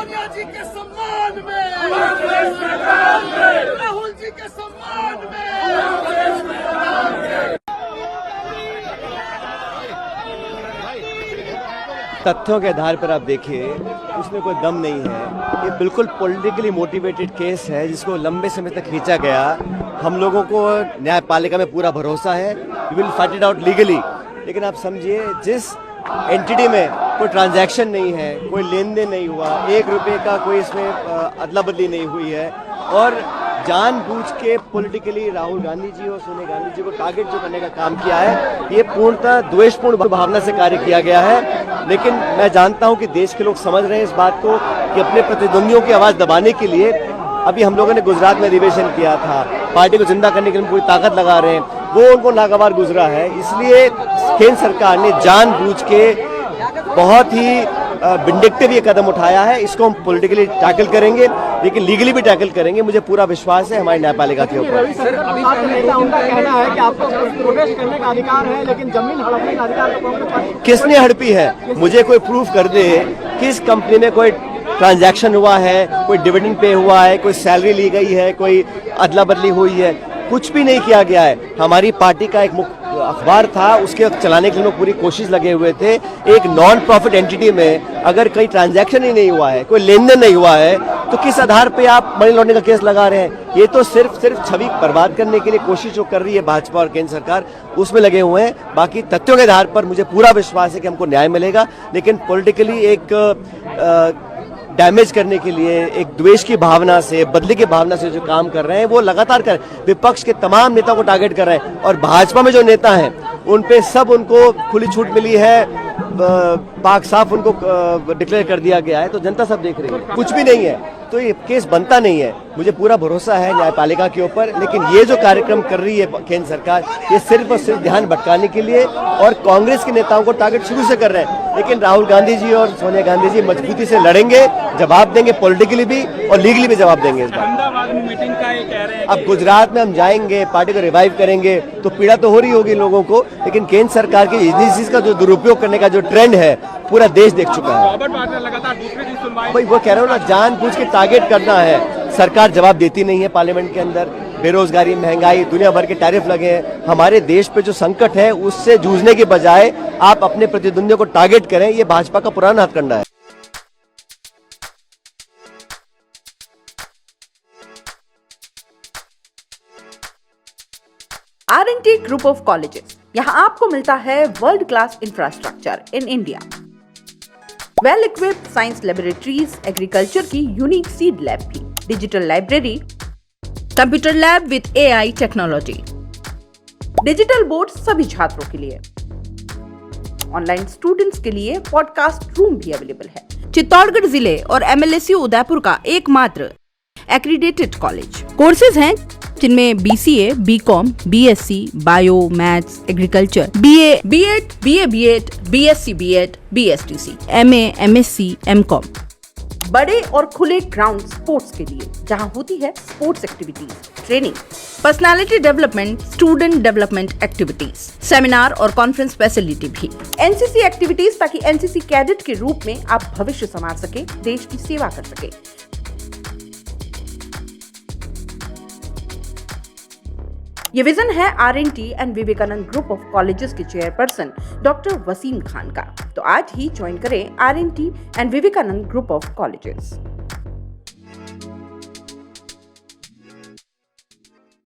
सोनिया जी के सम्मान में, राहुल जी के सम्मान में। तथ्यों के आधार पर आप देखिए, उसमें कोई दम नहीं है। ये बिल्कुल पॉलिटिकली मोटिवेटेड केस है जिसको लंबे समय तक खींचा गया। हम लोगों को न्यायपालिका में पूरा भरोसा है, we will fight it out legally. लेकिन आप समझिए, जिस एंटिटी में कोई ट्रांजैक्शन नहीं है, कोई लेन देन नहीं हुआ, 1 रुपये का कोई इसमें अदला बदली नहीं हुई है, और जानबूझ के पॉलिटिकली राहुल गांधी जी और सोनिया गांधी जी को टारगेट जो करने का काम किया है, ये पूर्णतः द्वेषपूर्ण भावना से कार्य किया गया है। लेकिन मैं जानता हूं कि देश के लोग समझ रहे हैं इस बात को कि अपने प्रतिद्वंदियों की आवाज दबाने के लिए अभी हम लोगों ने गुजरात में अधिवेशन किया था, पार्टी को जिंदा करने के लिए पूरी ताकत लगा रहे हैं, वो उनको नागवार गुजरा है। इसलिए केंद्र सरकार ने जानबूझ के बहुत ही विंडिक्टिव ये कदम उठाया है। इसको हम पॉलिटिकली टैकल करेंगे, लेकिन लीगली भी टैकल करेंगे। मुझे पूरा विश्वास है हमारी न्यायपालिका के ऊपर। उनका कहना है कि आपको प्रोटेस्ट करने का अधिकार है, लेकिन जमीन हड़पने का अधिकार तो किसने हड़पी है? मुझे कोई प्रूफ कर दे, किस कंपनी में कोई ट्रांजैक्शन हुआ है, कोई डिविडेंड पे हुआ है, कोई सैलरी ली गई है, कोई अदला बदली हुई है? कुछ भी नहीं किया गया है। हमारी पार्टी का एक मुख्य अखबार था, उसके चलाने के लिए पूरी कोशिश लगे हुए थे। एक नॉन प्रॉफिट एंटिटी में अगर कहीं ट्रांजैक्शन ही नहीं हुआ है, कोई लेन देन नहीं हुआ है, तो किस आधार पे आप मनी लॉन्ड्रिंग का केस लगा रहे हैं? ये तो सिर्फ छवि बर्बाद करने के लिए कोशिश जो कर रही है भाजपा और केंद्र सरकार, उसमें लगे हुए हैं। बाकी तथ्यों के आधार पर मुझे पूरा विश्वास है कि हमको न्याय मिलेगा, लेकिन पॉलिटिकली एक डैमेज करने के लिए, एक द्वेष की भावना से, बदले की भावना से जो काम कर रहे हैं, वो लगातार कर विपक्ष के तमाम नेताओं को टारगेट कर रहे हैं। और भाजपा में जो नेता हैं, उन पे सब उनको खुली छूट मिली है, पाक साफ उनको डिक्लेयर कर दिया गया है, तो जनता सब देख रही है। कुछ भी नहीं है, तो ये केस बनता नहीं है। मुझे पूरा भरोसा है न्यायपालिका के ऊपर, लेकिन ये जो कार्यक्रम कर रही है केंद्र सरकार, ये सिर्फ और सिर्फ ध्यान भटकाने के लिए और कांग्रेस के नेताओं को टारगेट शुरू से कर रहे हैं। लेकिन राहुल गांधी जी और सोनिया गांधी जी मजबूती से लड़ेंगे, जवाब देंगे, पॉलिटिकली भी और लीगली भी जवाब देंगे इस बार। मीटिंग का ये कह रहे हैं अब गुजरात में हम जाएंगे, पार्टी को रिवाइव करेंगे, तो पीड़ा तो हो रही होगी लोगों को, लेकिन केंद्र सरकार की एजेंसीज का जो दुरुपयोग करने का जो ट्रेंड है, पूरा देश देख चुका है। रॉबर्ट वाड्रा लगातार दूसरे दिन सुनवाई, भाई वो कह रहा हूँ ना, जानबूझ के टारगेट करना है। सरकार जवाब देती नहीं है पार्लियामेंट के अंदर। बेरोजगारी, महंगाई, दुनिया भर के टैरिफ लगे हैं। हमारे देश पे जो संकट है, उससे जूझने के बजाय आप अपने प्रतिद्वंदियों को टारगेट करें, ये भाजपा का पुराना हथकंडा है। R&T ग्रुप ऑफ कॉलेजेस, यहाँ आपको मिलता है world class infrastructure in India, well equipped science laboratories, agriculture की यूनिक सीड लैब भी, digital library, computer lab with AI technology, digital board सभी छात्रों के लिए, ऑनलाइन स्टूडेंट्स के लिए पॉडकास्ट रूम भी अवेलेबल है। चित्तौड़गढ़ जिले और MLSU उदयपुर का एकमात्र एक्रीडेटेड कॉलेज। कोर्सेज हैं जिनमें BCA, BCom, BSc, bio, maths, agriculture, BA, B.Ed, BA, B.Ed, BSc, B.Ed, BSTC, MA, MSc, MCom। बड़े और खुले ग्राउंड स्पोर्ट्स के लिए, जहां होती है sports activities, training, personality development, student development activities, seminar और कॉन्फ्रेंस फैसिलिटी भी, NCC एक्टिविटीज, ताकि NCC कैडेट के रूप में आप भविष्य संवार सके, देश की सेवा कर सके। ये विजन है R&T and Vivekananda group of colleges के चेयरपर्सन डॉक्टर वसीम खान का। तो आज ही ज्वाइन करें R&T and Vivekananda group of colleges.